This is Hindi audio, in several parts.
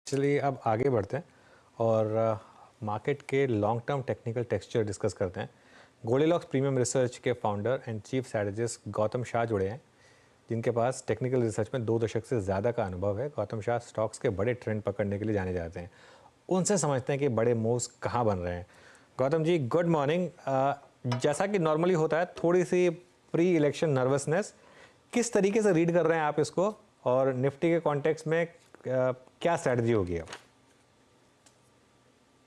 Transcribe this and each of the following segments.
चलिए अब आगे बढ़ते हैं और मार्केट के long term technical texture discuss करते हैं। गोल्डीलॉक्स प्रीमियम रिसर्च के founder and chief strategist Gautam Shah जुड़े हैं, जिनके पास टेक्निकल रिसर्च में 2 दशक से ज़्यादा का अनुभव है। गौतम शाह स्टॉक्स के बड़े ट्रेंड पकड़ने के लिए जाने जाते हैं। उनसे समझते हैं कि बड़े मूव्स कहाँ बन रहे हैं। Gautam ji, good morning. जैसा कि नॉर्मली होता है, थोड़ी सी प्री इलेक्शन नर्वसनेस, किस तरीके से रीड कर रहे हैं आप इसको, और निफ्टी के कॉन्टेक्स्ट में क्या स्ट्रेटजी होगी अब?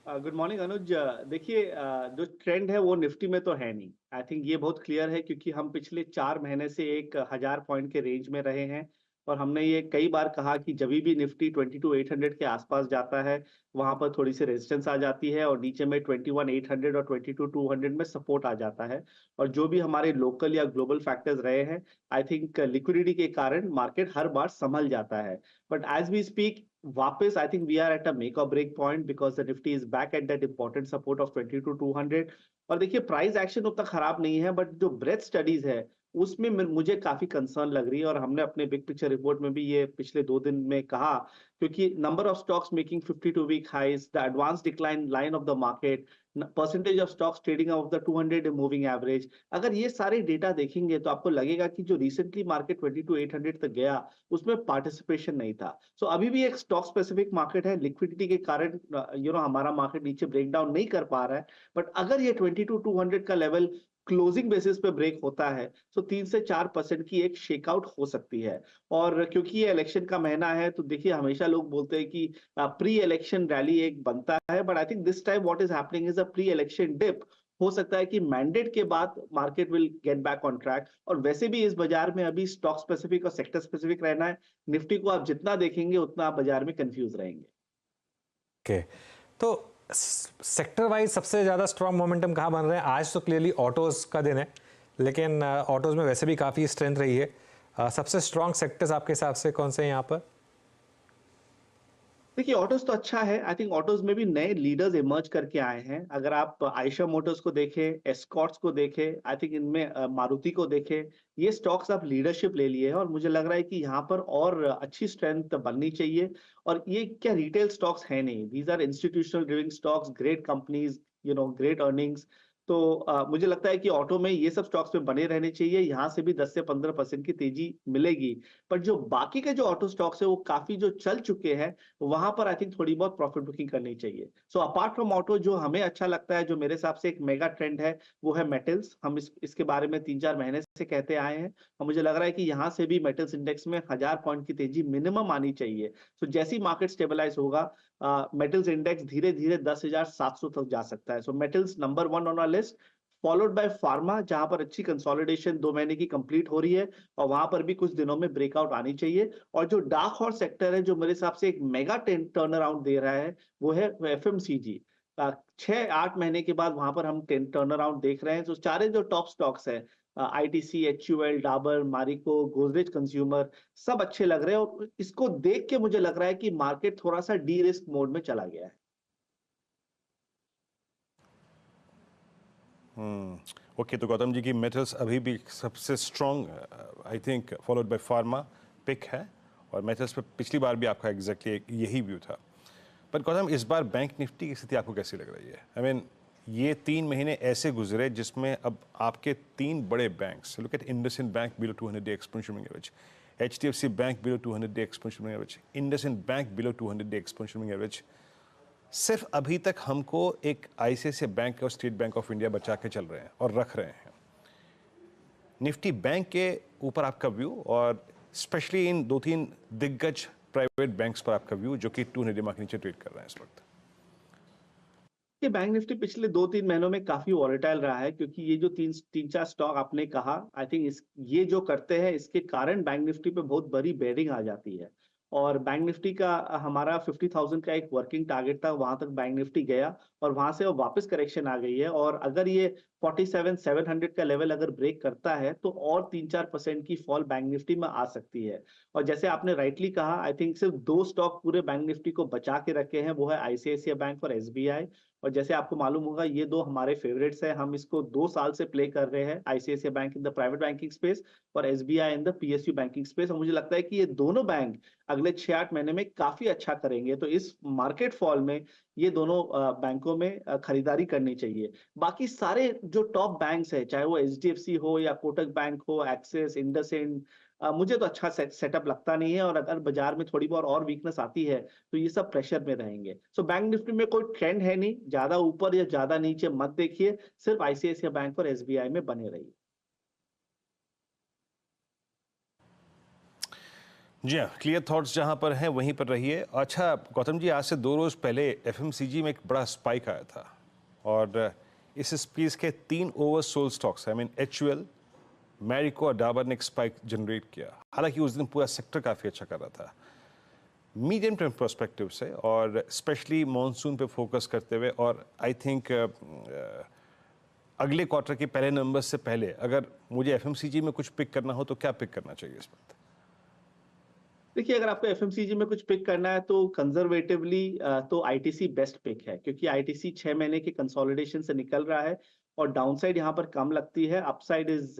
गुड मॉर्निंग अनुज। देखिए, जो ट्रेंड है वो निफ्टी में तो है नहीं। आई थिंक ये बहुत क्लियर है क्योंकि हम पिछले 4 महीने से 1,000 पॉइंट के रेंज में रहे हैं और हमने ये कई बार कहा कि जब भी निफ्टी 22,800 के आसपास जाता है वहां पर थोड़ी सी रेजिस्टेंस आ जाती है और नीचे में 21,800 और 22,200 में सपोर्ट आ जाता है। और जो भी हमारे लोकल या ग्लोबल फैक्टर्स रहे हैं, आई थिंक लिक्विडिटी के कारण मार्केट हर बार संभल जाता है। बट एज वी स्पीक, वापस I think we are at a make or break point because the Nifty is back at that important support of 22,200। और देखिए, प्राइस एक्शन उतना खराब नहीं है, बट जो ब्रेथ स्टडीज है उसमें मुझे काफी कंसर्न लग रही है और हमने अपने बिग पिक्चर रिपोर्ट में भी ये पिछले 2 दिन में कहा। क्योंकि number of stocks making 52 week highs, the advance decline line of the market, percentage of stocks trading of the 200 moving average, अगर ये सारे डेटा देखेंगे तो आपको लगेगा कि जो रिसेंटली मार्केट 22,800 तक गया उसमें पार्टिसिपेशन नहीं था। सो अभी भी एक स्टॉक स्पेसिफिक मार्केट है, लिक्विडिटी के कारण हमारा मार्केट नीचे ब्रेक डाउन नहीं कर पा रहा है। बट अगर ये 22,200 का लेवल क्लोजिंग बेसिस पे ब्रेक होता है तो 3 से 4% की एक शेकआउट हो सकती है। और क्योंकि ये इलेक्शन का महीना है तो देखिए, हमेशा लोग बोलते हैं कि प्री इलेक्शन रैली एक बनता है, but I think this time what is happening is a pre election dip. हो सकता है कि मैंडेट के बाद market will get back on track. और वैसे भी इस बाजार में अभी स्टॉक स्पेसिफिक और सेक्टर स्पेसिफिक रहना है। निफ्टी को आप जितना देखेंगे उतना आप बाजार में कंफ्यूज रहेंगे। ओके, तो सेक्टर वाइज सबसे ज़्यादा स्ट्रॉन्ग मोमेंटम कहाँ बन रहे हैं? आज तो क्लियरली ऑटोज़ का दिन है, लेकिन ऑटोज़ में वैसे भी काफ़ी स्ट्रेंथ रही है। सबसे स्ट्रॉन्ग सेक्टर्स आपके हिसाब से कौन से हैं यहाँ पर? देखिए, ऑटोज तो अच्छा है। आई थिंक ऑटोज में भी नए लीडर्स इमर्ज करके आए हैं। अगर आप आयशा मोटर्स को देखें, एस्कॉर्ट्स को देखें, आई थिंक इनमें मारुति को देखें, ये स्टॉक्स आप लीडरशिप ले लिए हैं और मुझे लग रहा है कि यहाँ पर और अच्छी स्ट्रेंथ बननी चाहिए। और ये क्या रिटेल स्टॉक्स है नहीं, these are institutional driving stocks, great companies, great earnings. तो मुझे लगता है कि ऑटो में ये सब स्टॉक्स में बने रहने चाहिए। यहाँ से भी 10 से 15% की तेजी मिलेगी। पर जो बाकी के जो ऑटो स्टॉक्स है वो काफी जो चल चुके हैं, वहां पर आई थिंक थोड़ी बहुत प्रॉफिट बुकिंग करनी चाहिए। सो अपार्ट फ्रॉम ऑटो, जो हमें अच्छा लगता है, जो मेरे हिसाब से एक मेगा ट्रेंड है, वो है मेटल्स। हम इसके बारे में 3-4 महीने से कहते आए हैं और मुझे लग रहा है कि यहाँ से भी मेटल्स इंडेक्स में 1,000 पॉइंट की तेजी मिनिमम आनी चाहिए। सो जैसी मार्केट स्टेबलाइज होगा, मेटल्स इंडेक्स धीरे धीरे 10,700 तक जा सकता है। So metals number 1 on our list, followed by pharma, जहां पर अच्छी कंसोलिडेशन 2 महीने की कंप्लीट हो रही है और वहां पर भी कुछ दिनों में ब्रेकआउट आनी चाहिए। और जो डार्क हॉर्स सेक्टर है, जो मेरे हिसाब से एक मेगा टर्न अराउंड दे रहा है, वो है एफएमसीजी। 6-8 महीने के बाद वहां पर हम टर्न अराउंड देख रहे हैं। तो सारे जो टॉप स्टॉक्स है, ITC, HUL, Dabur, Marico, Godrej consumer, सब अच्छे लग रहे हैं। और इसको देख के मुझे लग रहा है कि मार्केट थोड़ा सा डी रिस्क मोड में चला गया है। ओके, तो गौतम जी की मेटल्स अभी भी सबसे strong, I think followed by pharma pick है। और मेटल्स पे पिछली बार भी आपका एग्जैक्टली यही व्यू था। पर गौतम, इस बार बैंक निफ्टी की स्थिति आपको कैसी लग रही है? आई मीन, ये 3 महीने ऐसे गुजरे जिसमें अब आपके 3 बड़े banks, look at IndusInd bank below 200 day exponential moving average, HDFC bank below 200 day exponential moving average, IndusInd bank below 200 day exponential moving average. सिर्फ अभी तक हमको एक आईसीआईसीआई बैंक और स्टेट बैंक ऑफ इंडिया बचा के चल रहे हैं और रख रहे हैं। निफ्टी बैंक के ऊपर आपका व्यू, और स्पेशली इन 2-3 दिग्गज प्राइवेट बैंक्स पर आपका व्यू, जो कि 200 मार्क के नीचे ट्रेड कर रहे हैं इस वक्त। कि बैंक निफ्टी पिछले 2-3 महीनों में काफी वॉलेटाइल रहा है, क्योंकि ये जो 3-4 स्टॉक आपने कहा, आई थिंक ये जो करते हैं इसके कारण बैंक निफ्टी पे बहुत बड़ी बेयरिंग आ जाती है। और बैंक निफ्टी का हमारा 50,000 का एक वर्किंग टारगेट था, वहां तक बैंक निफ्टी गया और वहां से वो वापस करेक्शन आ गई है। और अगर ये 47,700 का लेवल अगर ब्रेक करता है तो और 3-4% की फॉल बैंक निफ्टी में आ सकती है। और जैसे आपने राइटली कहा, आई थिंक सिर्फ 2 स्टॉक पूरे बैंक निफ्टी को बचा के रखे हैं, वो है आईसीआईसीआई बैंक और एसबीआई। और जैसे आपको मालूम होगा ये दो हमारे फेवरेट्स हैं, हम इसको 2 साल से प्ले कर रहे हैं, ICICI bank in the private banking space और SBI in the PSU banking space. और मुझे लगता है कि ये दोनों बैंक अगले 6-8 महीने में काफी अच्छा करेंगे। तो इस मार्केट फॉल में ये दोनों बैंकों में खरीदारी करनी चाहिए। बाकी सारे जो टॉप बैंक्स है, चाहे वो एचडीएफसी हो या कोटक बैंक हो, एक्सिस, इंडसइंड, मुझे तो अच्छा सेटअप लगता नहीं है। और अगर बाजार में थोड़ी बहुत और वीकनेस आती है तो ये सब प्रेशर में रहेंगे। सो बैंक निफ्टी में कोई ट्रेंड है नहीं, ज्यादा ऊपर या ज्यादा नीचे मत देखिए, सिर्फ आईसीआईसीआई बैंक और एसबीआई में बने रहिए। जी हाँ, क्लियर थॉट्स जहाँ पर हैं वहीं पर रहिए। अच्छा गौतम जी, आज से 2 रोज पहले एफएमसीजी में एक बड़ा स्पाइक आया था और इस स्पीस के 3 oversold stocks, I mean HUL, Marico और डाबर ने एक स्पाइक जनरेट किया। हालांकि उस दिन पूरा सेक्टर काफ़ी अच्छा कर रहा था। मीडियम टर्म पर्सपेक्टिव से और स्पेशली मॉनसून पे फोकस करते हुए, और आई थिंक अगले क्वार्टर के पहले नंबर से पहले अगर मुझे एफएमसीजी में कुछ पिक करना हो तो क्या पिक करना चाहिए इस वक्त? देखिए, अगर आपको एफएमसीजी में कुछ पिक करना है तो कंजर्वेटिवली तो आईटीसी बेस्ट पिक है, क्योंकि आईटीसी 6 महीने के कंसोलिडेशन से निकल रहा है और डाउनसाइड यहाँ पर कम लगती है। Upside is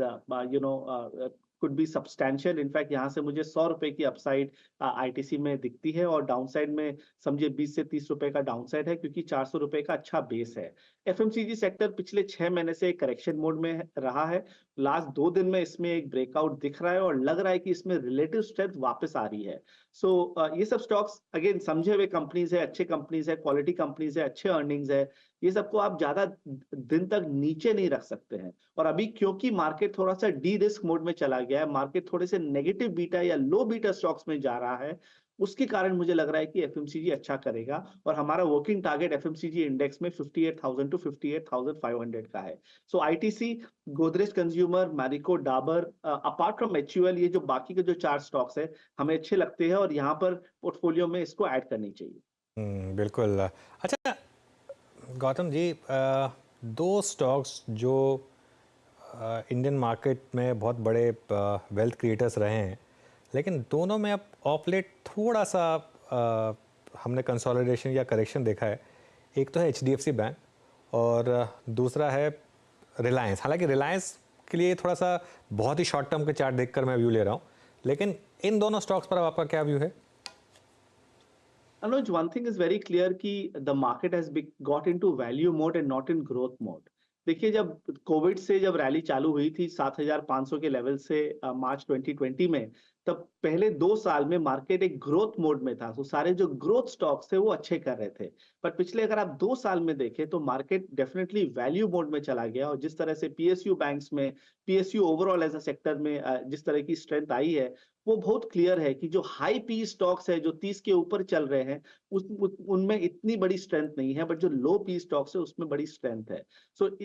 could be substantial. In fact यहाँ से मुझे 100 रुपए की अपसाइड आईटीसी में दिखती है और डाउनसाइड में समझे 20 से 30 रुपए का डाउनसाइड है, क्योंकि 400 रुपए का अच्छा बेस है। एफएमसीजी सेक्टर पिछले 6 महीने से करेक्शन मोड में रहा है। लास्ट 2 दिन में इसमें एक ब्रेकआउट दिख रहा है और लग रहा है कि इसमें रिलेटिव स्ट्रेंथ वापस आ रही है। सो ये सब स्टॉक्स अगेन समझे हुए कंपनीज है, अच्छे कंपनीज है, क्वालिटी कंपनीज है, अच्छे अर्निंग्स है। ये सबको आप ज्यादा दिन तक नीचे नहीं रख सकते हैं। और अभी क्योंकि मार्केट थोड़ा सा डी रिस्क मोड में चला गया है, मार्केट थोड़े से नेगेटिव बीटा या लो बीटा स्टॉक्स में जा रहा है, उसके कारण मुझे लग रहा है कि एफएमसीजी अच्छा करेगा। और हमारा वर्किंग टारगेट एफएमसीजी इंडेक्स में 58,000 टू 58,500 का है। So ITC, Godrej consumer, Marico, Dabur, apart from HUL, ये जो बाकी के जो 4 स्टॉक्स है हमें अच्छे लगते हैं और यहाँ पर पोर्टफोलियो में इसको ऐड करनी चाहिए। बिल्कुल। अच्छा गौतम जी, 2 स्टॉक्स जो इंडियन मार्केट में बहुत बड़े वेल्थ क्रिएटर्स रहे हैं, लेकिन दोनों में अब ऑफ लेट थोड़ा सा हमने कंसोलिडेशन या करेक्शन देखा है। एक तो है एचडीएफसी बैंक और दूसरा है रिलायंस। हालांकि रिलायंस के लिए थोड़ा सा बहुत ही शॉर्ट टर्म के चार्ट देखकर मैं व्यू ले रहा हूँ, लेकिन इन दोनों स्टॉक्स पर अब आपका क्या व्यू है? Anuj, one thing is very clear कि the market has got into value mode and not in growth mode. देखिए, जब कोविड से जब रैली चालू हुई थी 7,500 के लेवल से मार्च 2020 में, तब पहले 2 साल में मार्केट एक ग्रोथ मोड में था। तो सारे जो ग्रोथ स्टॉक्स थे वो अच्छे कर रहे थे। पर पिछले अगर आप 2 साल में देखें तो मार्केट डेफिनेटली वैल्यू मोड में चला गया। और जिस तरह से पीएसयू बैंक्स में, PSU overall as a sector में जिस तरह की स्ट्रेंथ आई है, वो बहुत क्लियर है कि जो हाई पी स्टॉक्स है जो 30 के ऊपर चल रहे हैं उनमें इतनी बड़ी स्ट्रेंथ नहीं है, बट जो लो पी स्टॉक्स है उसमें बड़ी स्ट्रेंथ है। सो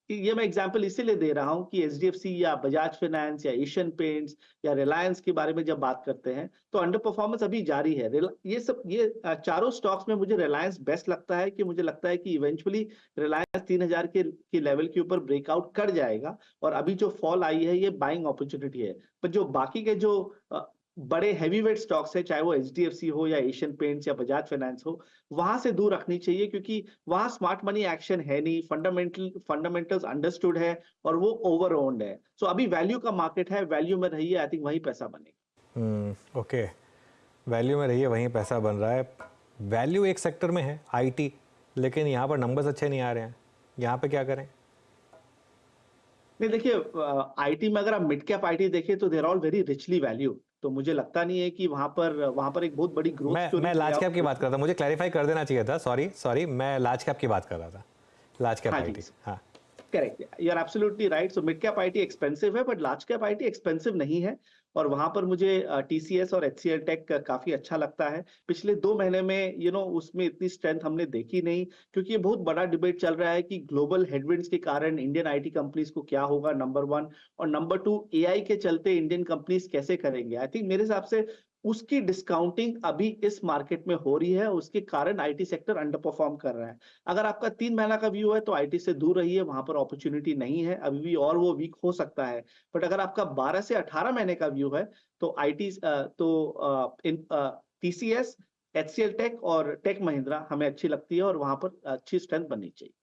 ये मैं एग्जांपल इसीलिए दे रहा हूं कि एचडीएफसी या बजाज फाइनेंस या एशियन पेंट्स या रिलायंस के बारे में जब बात करते हैं तो अंडर परफॉर्मेंस अभी जारी है। ये चारों स्टॉक्स में मुझे रिलायंस बेस्ट लगता है, कि मुझे लगता है कि इवेंचुअली रिलायंस 3,000 के लेवल के ऊपर ब्रेकआउट कर जाएगा और अभी जो फॉल आई है ये बाइंग अपॉर्चुनिटी है। पर जो बाकी के जो बड़े हैवीवेट स्टॉक्स है, चाहे वो एचडीएफसी हो या एशियन पेंट्स या बजाज फाइनेंस हो, वहां से दूर रखनी चाहिए, क्योंकि वहां स्मार्ट मनी एक्शन है नहीं, फंडामेंटल्स अंडरस्टूड है और वो ओवर ओन्ड है। सो अभी वैल्यू का मार्केट है, वैल्यू में रहिए, आई थिंक वही पैसा बनेगा। ओके, वैल्यू में रहिए, वहीं पैसा बन रहा है। वैल्यू एक सेक्टर में है आईटी, लेकिन यहाँ पर नंबर्स अच्छे नहीं आ रहे हैं, यहाँ पे क्या करें? नहीं, देखिए, आईटी में अगर आप मिड कैप आईटी देखें तो देर ऑल वेरी रिचली वैल्यू। तो मुझे लगता नहीं है कि वहां पर एक बहुत बड़ी ग्रोथ स्टोरी। मैं लार्ज कैप की बात कर रहा था, मुझे क्लैरिफाई कर देना चाहिए था। सॉरी, मैं लार्ज कैप की बात कर रहा था। लार्ज कैप आईटी, हाँ correct, you are absolutely right. So mid cap IT expensive है, but large cap IT expensive नहीं है। और वहां पर मुझे टीसीएस और एचसीएल टेक काफी अच्छा लगता है। पिछले 2 महीने में उसमें इतनी स्ट्रेंथ हमने देखी नहीं, क्योंकि ये बहुत बड़ा डिबेट चल रहा है कि ग्लोबल हेडविंड्स के कारण इंडियन आईटी कंपनीज को क्या होगा, नंबर 1, और नंबर 2 एआई के चलते इंडियन कंपनीज कैसे करेंगे। आई थिंक मेरे हिसाब से उसकी डिस्काउंटिंग अभी इस मार्केट में हो रही है, उसके कारण आईटी सेक्टर अंडर परफॉर्म कर रहा है। अगर आपका 3 महीना का व्यू है तो आईटी से दूर रहिए, वहां पर अपॉर्चुनिटी नहीं है अभी भी, और वो वीक हो सकता है। बट अगर आपका 12 से 18 महीने का व्यू है तो आईटी टीसीएस, HCL टेक और टेक महिंद्रा हमें अच्छी लगती है और वहां पर अच्छी स्ट्रेंथ बननी चाहिए।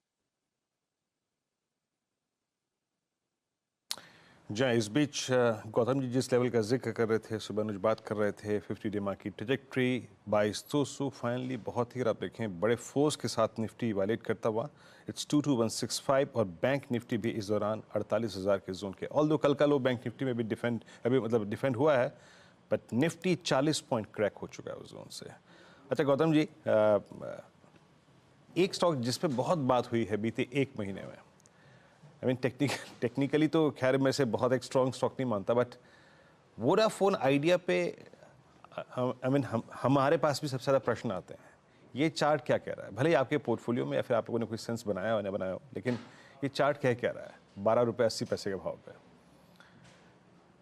जहाँ इस बीच गौतम जी जिस लेवल का जिक्र कर रहे थे, सुबह बात कर रहे थे 50 डे मार्केट ट्रैजेक्टरी 2200 फाइनली बहुत ही, आप देखें बड़े फोर्स के साथ निफ्टी वायलेट करता हुआ इट्स 22165 और बैंक निफ्टी भी इस दौरान 48,000 के जोन के, ऑल्दो कल का लो बैंक निफ्टी में भी डिफेंड हुआ है, बट निफ्टी 40 पॉइंट क्रैक हो चुका है उस जोन से। अच्छा गौतम जी, एक स्टॉक जिस पे बहुत बात हुई है बीते एक महीने में, आई मीन टेक्निकली तो खैर मैं से बहुत एक स्ट्रॉन्ग स्टॉक नहीं मानता, बट वोडाफोन आइडिया पे आई मीन हमारे पास भी सबसे ज़्यादा प्रश्न आते हैं। ये चार्ट क्या कह रहा है, भले ही आपके पोर्टफोलियो में या फिर आप लोगों ने कोई सेंस बनाया हो या बनाया हो, लेकिन ये चार्ट क्या रहा है 12 रुपये 80 पैसे के भाव पे?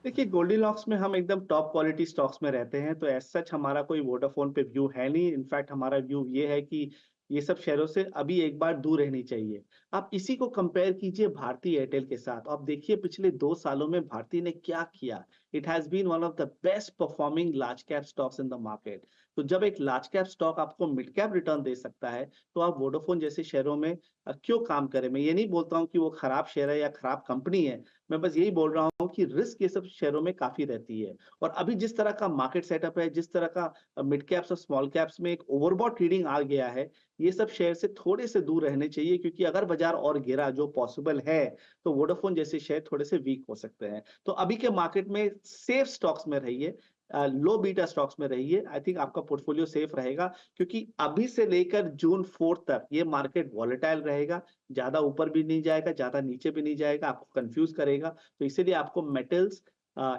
देखिए गोल्डीलॉक्स में हम एकदम टॉप क्वालिटी स्टॉक्स में रहते हैं, तो एज सच हमारा कोई वोडाफोन पे व्यू है नहीं। इनफैक्ट हमारा व्यू ये है कि ये सब शेयरों से अभी एक बार दूर रहनी चाहिए। आप इसी को कंपेयर कीजिए भारती एयरटेल के साथ। आप देखिए पिछले 2 सालों में भारती ने क्या किया। It has been one of the best performing large cap stocks in the market. तो जब एक लार्ज कैप स्टॉक आपको मिड कैप रिटर्न दे सकता है, तो आप वोडाफोन जैसे शेयरों में क्यों काम करें। मैं ये नहीं बोलता हूँ कि वो खराब शेयर है या खराब कंपनी है, मैं बस यही बोल रहा हूँ कि रिस्क ये सब शेयरों में काफी रहती है। और अभी जिस तरह का मार्केट सेटअप है, जिस तरह का मिड कैप्स और स्मॉल कैप्स में एक ओवरबॉट ट्रेडिंग आ गया है, ये सब शेयर से थोड़े से दूर रहने चाहिए, क्योंकि अगर बाजार और गिरा, जो पॉसिबल है, तो वोडाफोन जैसे शेयर थोड़े से वीक हो सकते हैं। तो अभी के मार्केट में सेफ स्टॉक्स में रहिए, लो बीटा स्टॉक्स में रहिए। आई थिंक आपका पोर्टफोलियो सेफ रहेगा, क्योंकि अभी से लेकर जून 4 तक ये मार्केट वॉलेटाइल रहेगा। ज्यादा ऊपर भी नहीं जाएगा, ज्यादा नीचे भी नहीं जाएगा, आपको कंफ्यूज करेगा। तो इसीलिए आपको मेटल्स,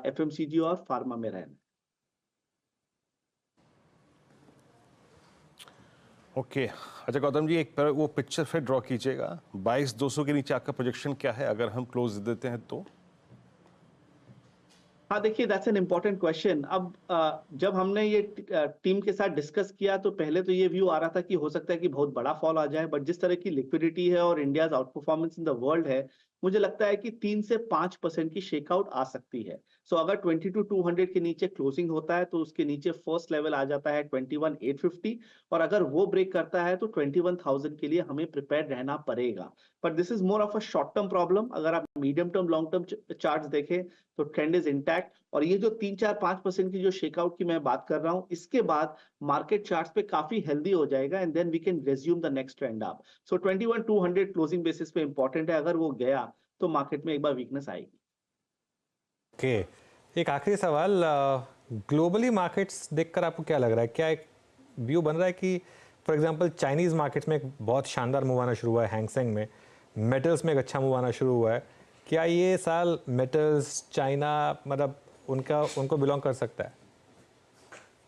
FMCG और फार्मा में रहना। ओके अच्छा गौतम जी, एक वो पिक्चर फिर ड्रॉ कीजिएगा। 22,200 के नीचे आपका प्रोजेक्शन क्या है अगर हम क्लोज देते हैं तो? हाँ देखिए, दैट्स एन इम्पोर्टेंट क्वेश्चन। अब जब हमने ये टीम के साथ डिस्कस किया, तो पहले तो ये व्यू आ रहा था कि हो सकता है कि बहुत बड़ा फॉल आ जाए, बट जिस तरह की लिक्विडिटी है और India's out performance in the world है, मुझे लगता है कि 3 से 5% की शेकआउट आ सकती है। सो अगर 22,200 के नीचे क्लोजिंग होता है, तो उसके नीचे फर्स्ट लेवल आ जाता है 21,850, और अगर वो ब्रेक करता है तो 21,000 के लिए हमें प्रिपेयर रहना पड़ेगा। But this is more of a short term problem. अगर आप medium term long term charts देखें, तो ट्रेंड इज इंटैक्ट। और ये जो 3-4-5% की जो शेकआउट की मैं बात कर रहा हूं, इसके बाद मार्केट चार्ट्स पे काफी हेल्दी हो जाएगा, and then we can resume the next trend up. So 21,200 closing basis पे इंपॉर्टेंट है। अगर वो गया तो मार्केट में एक बार वीकनेस आएगी। ओके, एक आखिरी सवाल, ग्लोबली मार्केट्स देखकर आपको क्या लग रहा है, क्या एक व्यू बन रहा है कि फॉर एग्जांपल चाइनीज मार्केट्स में एक बहुत शानदार मूव आना शुरू हुआ है, हैंगसेंग में, मेटल्स में एक अच्छा मूव आना शुरू हुआ है, क्या ये साल मेटल्स चाइना मतलब उनको बिलोंग कर सकता है?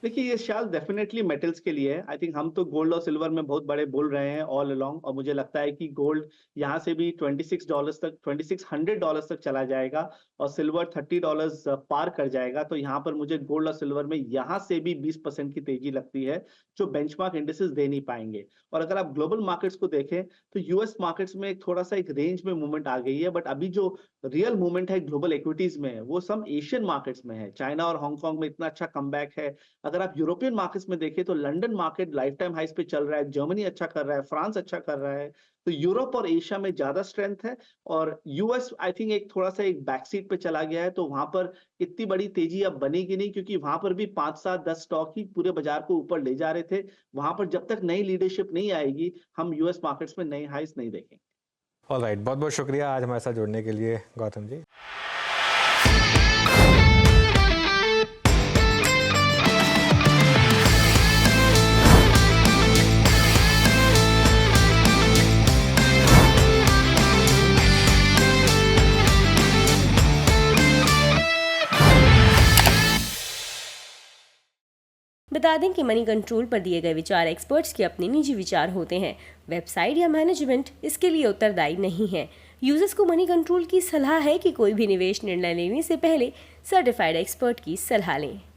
देखिए, ये शाल डेफिनेटली मेटल्स के लिए है। आई थिंक हम तो गोल्ड और सिल्वर में बहुत बड़े बोल रहे हैं ऑल अलोंग, और मुझे लगता है कि गोल्ड यहाँ से भी $2600 तक चला जाएगा, और सिल्वर $30 पार कर जाएगा। तो यहाँ पर मुझे गोल्ड और सिल्वर में यहाँ से भी 20% की तेजी लगती है, जो बेंचमार्क इंडिसेस दे नहीं पाएंगे। और अगर आप ग्लोबल मार्केट्स को देखें, तो यूएस मार्केट्स में थोड़ा सा एक रेंज में मूवमेंट आ गई है, बट अभी जो रियल मूवमेंट है ग्लोबल इक्विटीज में, वो सब एशियन मार्केट्स में है। चाइना और हांगकांग में इतना अच्छा कमबैक है। अगर आप यूरोपियन मार्केट्स में देखें, तो लंदन मार्केट लाइफ टाइम हाइस पे चल रहा है, जर्मनी अच्छा कर रहा है, फ्रांस अच्छा कर रहा है। तो यूरोप और एशिया में ज्यादा स्ट्रेंथ है, और यूएस आई थिंक एक थोड़ा सा एक बैक सीट पे चला गया है। तो वहां पर इतनी बड़ी तेजी अब बनेगी नहीं, क्योंकि वहां पर भी 5-7-10 स्टॉक ही पूरे बाजार को ऊपर ले जा रहे थे। वहां पर जब तक नई लीडरशिप नहीं आएगी, हम यूएस मार्केट्स में नई हाइस नहीं देखेंगे। ऑलराइट, बहुत बहुत शुक्रिया आज हमारे साथ जुड़ने के लिए गौतम जी। बता दें कि मनी कंट्रोल पर दिए गए विचार एक्सपर्ट्स के अपने निजी विचार होते हैं। वेबसाइट या मैनेजमेंट इसके लिए उत्तरदायी नहीं है। यूजर्स को मनी कंट्रोल की सलाह है कि कोई भी निवेश निर्णय लेने से पहले सर्टिफाइड एक्सपर्ट की सलाह लें।